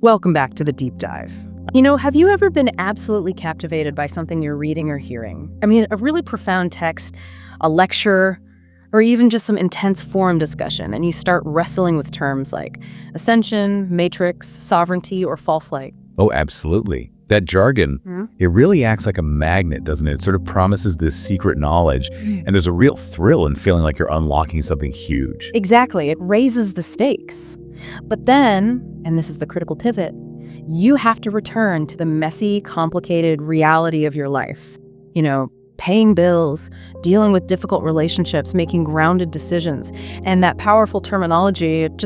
Welcome back to the deep dive. Have you ever been absolutely captivated by something you're reading or hearing? I mean, a really profound text, a lecture, or even just some intense forum discussion, and you start wrestling with terms like ascension, matrix, sovereignty, or false light. Oh, absolutely. That jargon, it really acts like a magnet, doesn't it? It sort of promises this secret knowledge, and there's a real thrill in feeling like you're unlocking something huge. Exactly. It raises the stakes. But then, and this is the critical pivot, you have to return to the messy, complicated reality of your life. Paying bills, dealing with difficult relationships, making grounded decisions. And that powerful terminology, it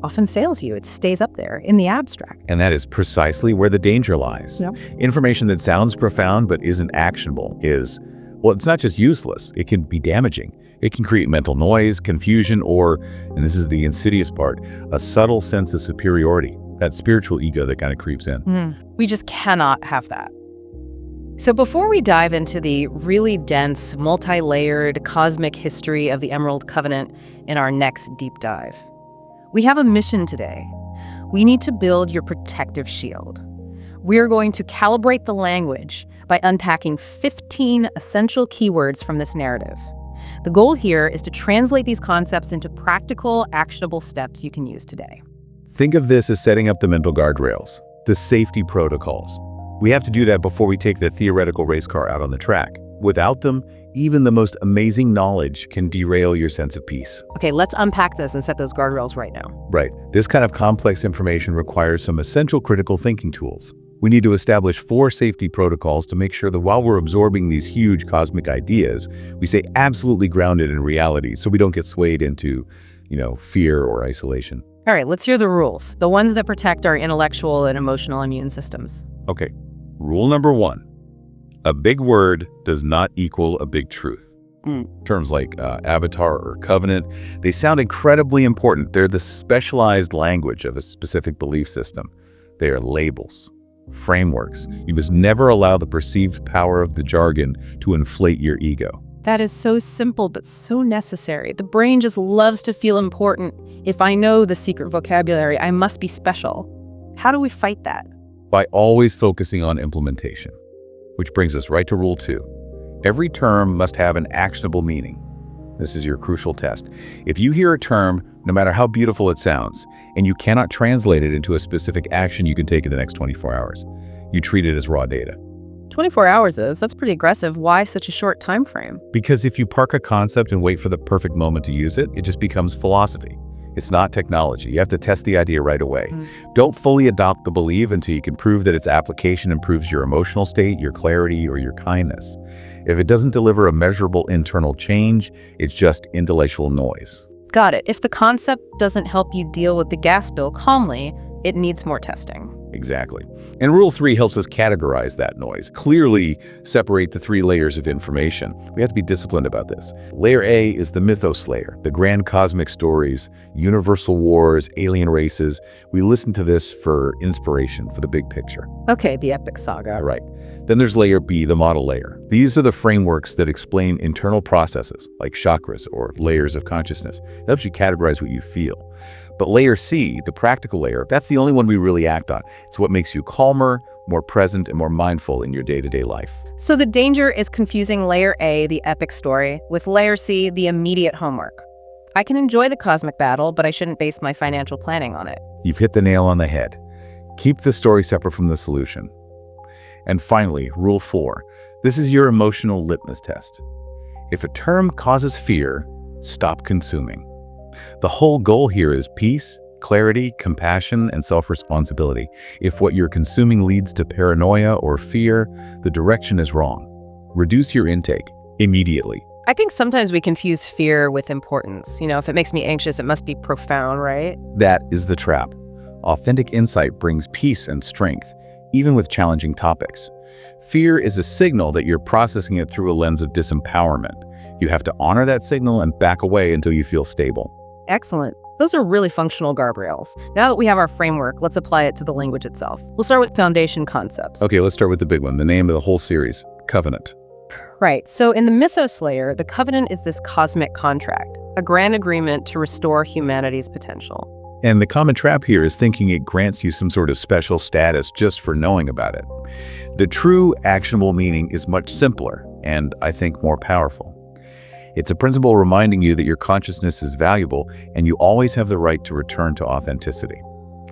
often fails you. It stays up there in the abstract. And that is precisely where the danger lies. Yep. Information that sounds profound but isn't actionable is, well, it's not just useless, it can be damaging. It can create mental noise, confusion, or, and this is the insidious part, a subtle sense of superiority, that spiritual ego that kind of creeps in. We just cannot have that. So before we dive into the really dense, multi-layered cosmic history of the Emerald Covenant in our next deep dive, we have a mission today. We need to build your protective shield. We're going to calibrate the language by unpacking 15 essential keywords from this narrative. The goal here is to translate these concepts into practical, actionable steps you can use today. Think of this as setting up the mental guardrails, the safety protocols. We have to do that before we take the theoretical race car out on the track. Without them, even the most amazing knowledge can derail your sense of peace. Okay, let's unpack this and set those guardrails right now. Right. This kind of complex information requires some essential critical thinking tools. We need to establish 4 safety protocols to make sure that while we're absorbing these huge cosmic ideas, we stay absolutely grounded in reality so we don't get swayed into, fear or isolation. All right, let's hear the rules, the ones that protect our intellectual and emotional immune systems. Okay, rule number 1. A big word does not equal a big truth. Terms like avatar or covenant, they sound incredibly important. They're the specialized language of a specific belief system. They are labels, frameworks. You must never allow the perceived power of the jargon to inflate your ego. That is so simple, but so necessary. The brain just loves to feel important. If I know the secret vocabulary, I must be special. How do we fight that? By always focusing on implementation. Which brings us right to rule 2. Every term must have an actionable meaning. This is your crucial test. If you hear a term, no matter how beautiful it sounds, and you cannot translate it into a specific action you can take in the next 24 hours, you treat it as raw data. 24 hours that's pretty aggressive. Why such a short time frame? Because if you park a concept and wait for the perfect moment to use it, it just becomes philosophy. It's not technology. You have to test the idea right away. Don't fully adopt the belief until you can prove that its application improves your emotional state, your clarity, or your kindness. If it doesn't deliver a measurable internal change, it's just intellectual noise. Got it. If the concept doesn't help you deal with the gas bill calmly, it needs more testing. Exactly. And rule 3 helps us categorize that noise. Clearly separate the 3 layers of information. We have to be disciplined about this. Layer A is the mythos layer, the grand cosmic stories, universal wars, alien races. We listen to this for inspiration, for the big picture. Okay, the epic saga. Right. Then there's layer B, the model layer. These are the frameworks that explain internal processes, like chakras or layers of consciousness. It helps you categorize what you feel. But layer C, the practical layer, that's the only one we really act on. It's what makes you calmer, more present, and more mindful in your day-to-day life. So the danger is confusing layer A, the epic story, with layer C, the immediate homework. I can enjoy the cosmic battle, but I shouldn't base my financial planning on it. You've hit the nail on the head. Keep the story separate from the solution. And finally, rule 4. This is your emotional litmus test. If a term causes fear, stop consuming. The whole goal here is peace, clarity, compassion, and self-responsibility. If what you're consuming leads to paranoia or fear, the direction is wrong. Reduce your intake immediately. I think sometimes we confuse fear with importance. If it makes me anxious, it must be profound, right? That is the trap. Authentic insight brings peace and strength, even with challenging topics. Fear is a signal that you're processing it through a lens of disempowerment. You have to honor that signal and back away until you feel stable. Excellent. Those are really functional guardrails. Now that we have our framework, let's apply it to the language itself. We'll start with foundation concepts. Okay, let's start with the big one, the name of the whole series, covenant. Right. So in the mythos layer, the covenant is this cosmic contract, a grand agreement to restore humanity's potential. And the common trap here is thinking it grants you some sort of special status just for knowing about it. The true actionable meaning is much simpler and, I think, more powerful. It's a principle reminding you that your consciousness is valuable and you always have the right to return to authenticity.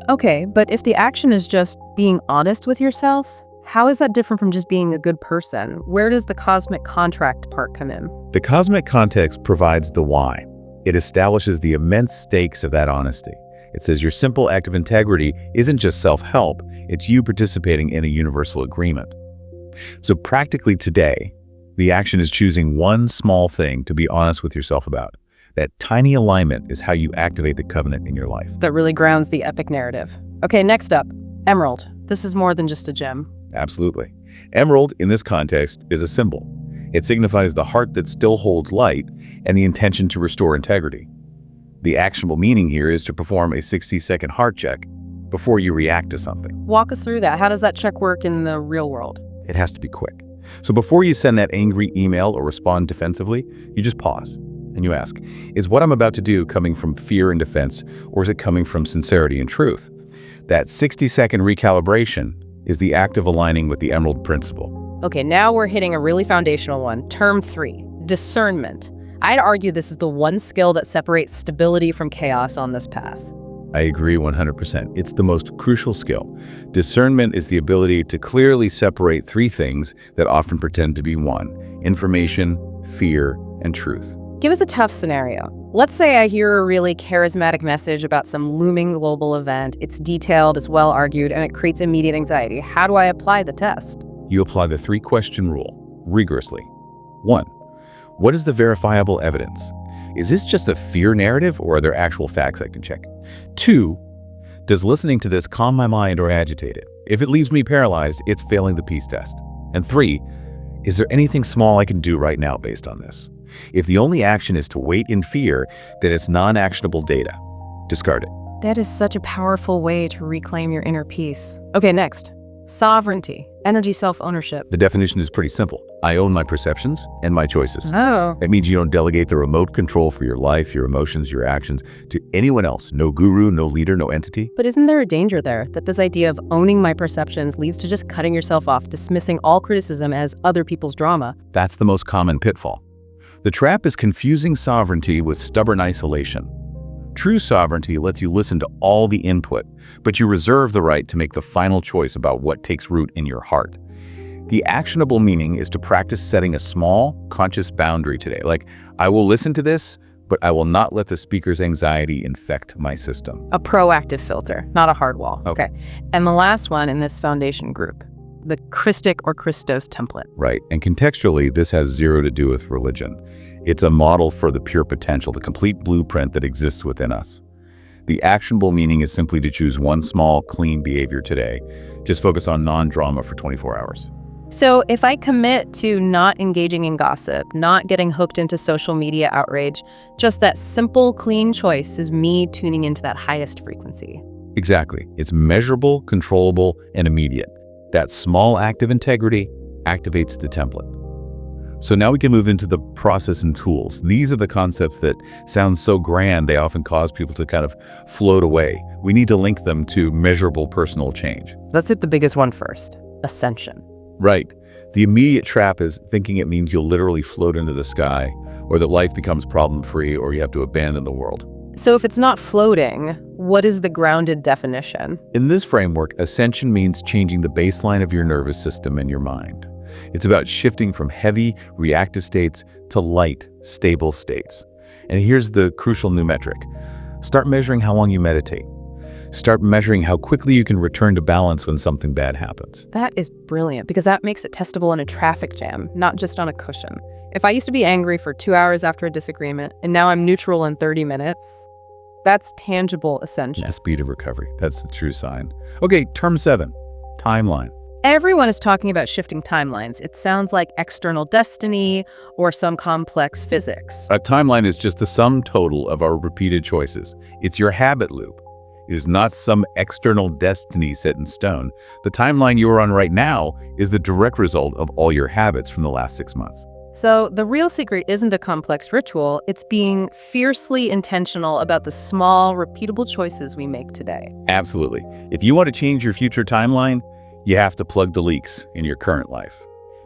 Okay, but if the action is just being honest with yourself, how is that different from just being a good person? Where does the cosmic contract part come in? The cosmic context provides the why. It establishes the immense stakes of that honesty. It says your simple act of integrity isn't just self-help, it's you participating in a universal agreement. So practically today, the action is choosing one small thing to be honest with yourself about. That tiny alignment is how you activate the covenant in your life. That really grounds the epic narrative. Okay, next up, emerald. This is more than just a gem. Absolutely. Emerald, in this context, is a symbol. It signifies the heart that still holds light and the intention to restore integrity. The actionable meaning here is to perform a 60-second heart check before you react to something. Walk us through that. How does that check work in the real world? It has to be quick. So before you send that angry email or respond defensively, you just pause and you ask, is what I'm about to do coming from fear and defense, or is it coming from sincerity and truth? That 60-second recalibration is the act of aligning with the emerald principle. Okay, now we're hitting a really foundational one. Term 3, discernment. I'd argue this is the one skill that separates stability from chaos on this path. I agree 100%. It's the most crucial skill. Discernment is the ability to clearly separate three things that often pretend to be one: information, fear, and truth. Give us a tough scenario. Let's say I hear a really charismatic message about some looming global event. It's detailed, it's well argued, and it creates immediate anxiety. How do I apply the test? You apply the three-question rule rigorously. 1. What is the verifiable evidence? Is this just a fear narrative, or are there actual facts I can check? 2. Does listening to this calm my mind or agitate it? If it leaves me paralyzed, it's failing the peace test. And 3. Is there anything small I can do right now based on this? If the only action is to wait in fear, then it's non-actionable data. Discard it. That is such a powerful way to reclaim your inner peace. Okay, next. Sovereignty, energy self-ownership. The definition is pretty simple. I own my perceptions and my choices. Oh. That means you don't delegate the remote control for your life, your emotions, your actions to anyone else. No guru, no leader, no entity. But isn't there a danger there that this idea of owning my perceptions leads to just cutting yourself off, dismissing all criticism as other people's drama? That's the most common pitfall. The trap is confusing sovereignty with stubborn isolation. True sovereignty lets you listen to all the input, but you reserve the right to make the final choice about what takes root in your heart. The actionable meaning is to practice setting a small, conscious boundary today. Like, I will listen to this, but I will not let the speaker's anxiety infect my system. A proactive filter, not a hard wall. Okay. And the last one in this foundation group, the Christic or Christos template. Right, and contextually, this has zero to do with religion. It's a model for the pure potential, the complete blueprint that exists within us. The actionable meaning is simply to choose one small, clean behavior today. Just focus on non-drama for 24 hours. So if I commit to not engaging in gossip, not getting hooked into social media outrage, just that simple, clean choice is me tuning into that highest frequency. Exactly. It's measurable, controllable, and immediate. That small act of integrity activates the template. So now we can move into the process and tools. These are the concepts that sound so grand, they often cause people to kind of float away. We need to link them to measurable personal change. Let's hit the biggest one first, ascension. Right. The immediate trap is thinking it means you'll literally float into the sky, or that life becomes problem-free, or you have to abandon the world. So if it's not floating, what is the grounded definition? In this framework, ascension means changing the baseline of your nervous system and your mind. It's about shifting from heavy, reactive states to light, stable states. And here's the crucial new metric. Start measuring how long you meditate. Start measuring how quickly you can return to balance when something bad happens. That is brilliant, because that makes it testable in a traffic jam, not just on a cushion. If I used to be angry for 2 hours after a disagreement, and now I'm neutral in 30 minutes, that's tangible ascension. The speed of recovery. That's the true sign. Okay, term 7, timeline. Everyone is talking about shifting timelines. It sounds like external destiny or some complex physics. A timeline is just the sum total of our repeated choices. It's your habit loop. It is not some external destiny set in stone. The timeline you are on right now is the direct result of all your habits from the last 6 months. So the real secret isn't a complex ritual, it's being fiercely intentional about the small, repeatable choices we make today. Absolutely. If you want to change your future timeline, you have to plug the leaks in your current life.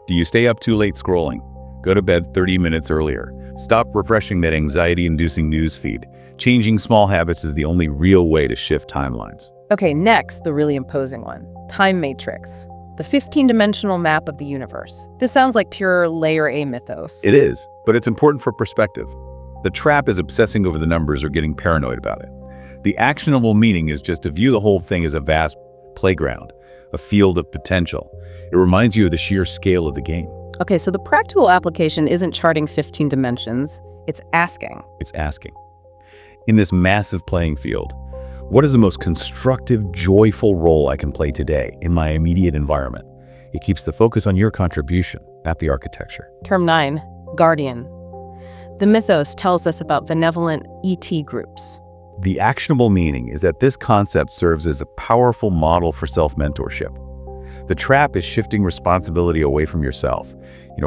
Do you stay up too late scrolling? Go to bed 30 minutes earlier. Stop refreshing that anxiety-inducing news feed. Changing small habits is the only real way to shift timelines. Okay, next, the really imposing one. Time Matrix. The 15-dimensional map of the universe. This sounds like pure layer A mythos. It is, but it's important for perspective. The trap is obsessing over the numbers or getting paranoid about it. The actionable meaning is just to view the whole thing as a vast playground, a field of potential. It reminds you of the sheer scale of the game. Okay, so the practical application isn't charting 15 dimensions, it's asking. It's asking. In this massive playing field, what is the most constructive, joyful role I can play today in my immediate environment? It keeps the focus on your contribution, not the architecture. Term 9, Guardian. The mythos tells us about benevolent ET groups. The actionable meaning is that this concept serves as a powerful model for self-mentorship. The trap is shifting responsibility away from yourself,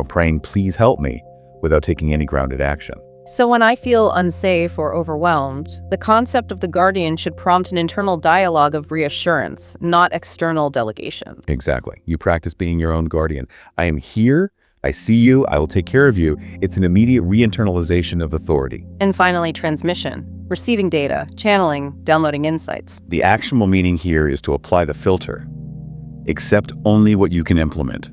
praying, please help me, without taking any grounded action. So when I feel unsafe or overwhelmed, the concept of the guardian should prompt an internal dialogue of reassurance, not external delegation. Exactly. You practice being your own guardian. I am here. I see you. I will take care of you. It's an immediate re-internalization of authority. And finally, transmission. Receiving data, channeling, downloading insights. The actionable meaning here is to apply the filter. Accept only what you can implement.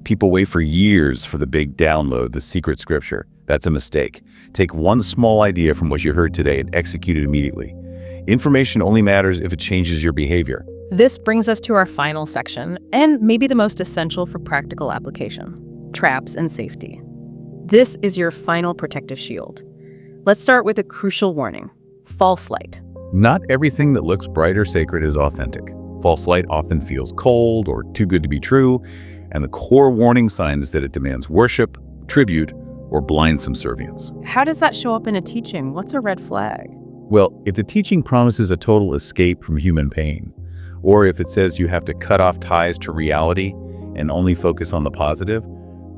People wait for years for the big download, the secret scripture. That's a mistake. Take one small idea from what you heard today and execute it immediately. Information only matters if it changes your behavior. This brings us to our final section, and maybe the most essential for practical application: traps and safety. This is your final protective shield. Let's start with a crucial warning: false light. Not everything that looks bright or sacred is authentic. False light often feels cold or too good to be true, and the core warning sign is that it demands worship, tribute, or blind subservience. How does that show up in a teaching? What's a red flag? Well, if the teaching promises a total escape from human pain, or if it says you have to cut off ties to reality and only focus on the positive,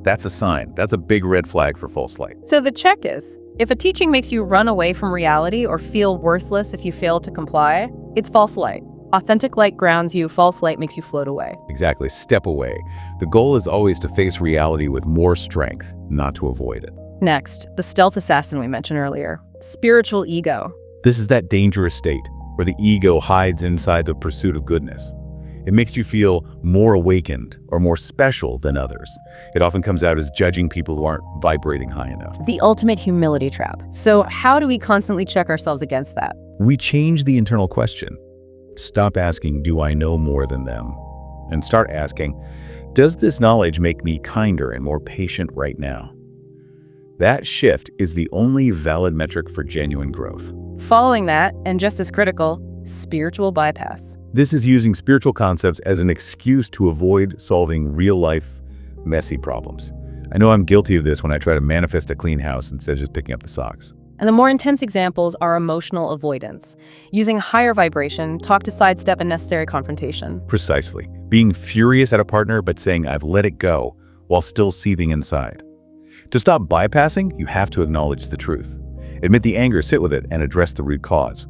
that's a sign. That's a big red flag for false light. So the check is, if a teaching makes you run away from reality or feel worthless if you fail to comply, it's false light. Authentic light grounds you, false light makes you float away. Exactly, step away. The goal is always to face reality with more strength, not to avoid it. Next, the stealth assassin we mentioned earlier, spiritual ego. This is that dangerous state where the ego hides inside the pursuit of goodness. It makes you feel more awakened or more special than others. It often comes out as judging people who aren't vibrating high enough. The ultimate humility trap. So how do we constantly check ourselves against that? We change the internal question. Stop asking, do I know more than them? And start asking, does this knowledge make me kinder and more patient right now? That shift is the only valid metric for genuine growth. Following that, and just as critical, spiritual bypass. This is using spiritual concepts as an excuse to avoid solving real-life, messy problems. I know I'm guilty of this when I try to manifest a clean house instead of just picking up the socks. And the more intense examples are emotional avoidance. Using higher vibration, talk to sidestep unnecessary confrontation. Precisely. Being furious at a partner but saying, I've let it go, while still seething inside. To stop bypassing, you have to acknowledge the truth. Admit the anger, sit with it, and address the root cause.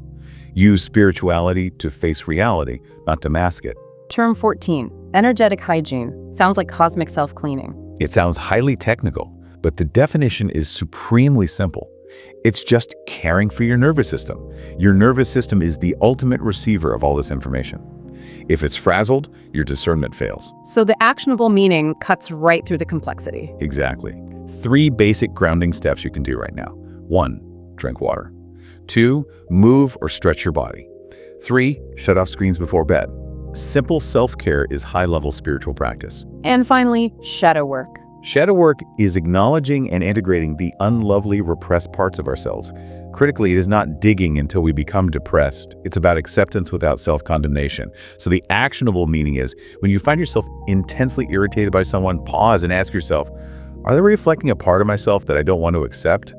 Use spirituality to face reality, not to mask it. Term 14, energetic hygiene. Sounds like cosmic self-cleaning. It sounds highly technical, but the definition is supremely simple. It's just caring for your nervous system. Your nervous system is the ultimate receiver of all this information. If it's frazzled, your discernment fails. So the actionable meaning cuts right through the complexity. Exactly. 3 basic grounding steps you can do right now. 1, drink water. 2, move or stretch your body. 3, shut off screens before bed. Simple self-care is high-level spiritual practice. And finally, shadow work. Shadow work is acknowledging and integrating the unlovely, repressed parts of ourselves. Critically, it is not digging until we become depressed. It's about acceptance without self-condemnation. So the actionable meaning is, when you find yourself intensely irritated by someone, pause and ask yourself, are they reflecting a part of myself that I don't want to accept?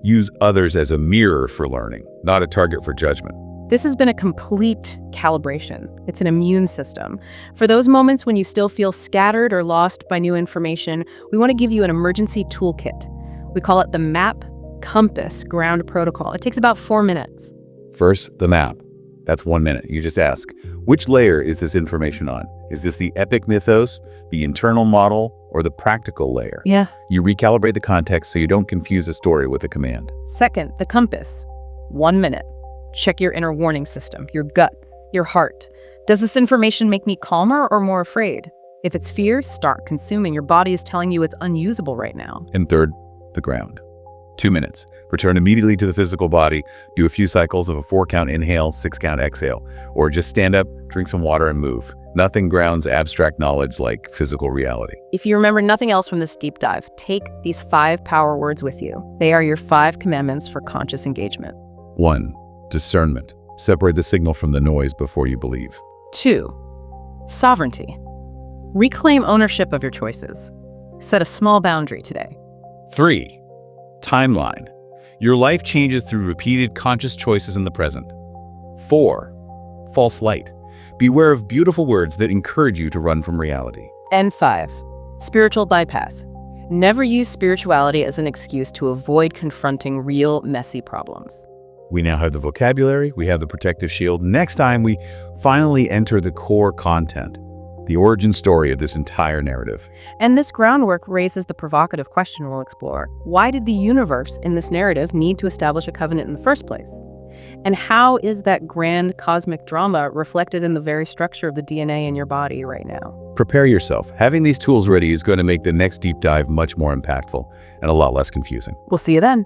Use others as a mirror for learning, not a target for judgment. This has been a complete calibration. It's an immune system. For those moments when you still feel scattered or lost by new information, we want to give you an emergency toolkit. We call it the Map Compass Ground Protocol. It takes about 4 minutes. First, the map. That's 1 minute. You just ask, which layer is this information on? Is this the epic mythos, the internal model, or the practical layer? Yeah. You recalibrate the context so you don't confuse a story with a command. Second, the compass. 1 minute. Check your inner warning system, your gut, your heart. Does this information make me calmer or more afraid? If it's fear, start consuming. Your body is telling you it's unusable right now. And third, the ground. 2 minutes. Return immediately to the physical body. Do a few cycles of a 4-count inhale, 6-count exhale. Or just stand up, drink some water, and move. Nothing grounds abstract knowledge like physical reality. If you remember nothing else from this deep dive, take these 5 power words with you. They are your 5 commandments for conscious engagement. 1. Discernment. Separate the signal from the noise before you believe. 2. Sovereignty. Reclaim ownership of your choices. Set a small boundary today. 3. Timeline. Your life changes through repeated conscious choices in the present. 4. False light. Beware of beautiful words that encourage you to run from reality. And 5. Spiritual bypass. Never use spirituality as an excuse to avoid confronting real, messy problems. We now have the vocabulary, we have the protective shield. Next time, we finally enter the core content, the origin story of this entire narrative. And this groundwork raises the provocative question we'll explore. Why did the universe in this narrative need to establish a covenant in the first place? And how is that grand cosmic drama reflected in the very structure of the DNA in your body right now? Prepare yourself. Having these tools ready is going to make the next deep dive much more impactful and a lot less confusing. We'll see you then.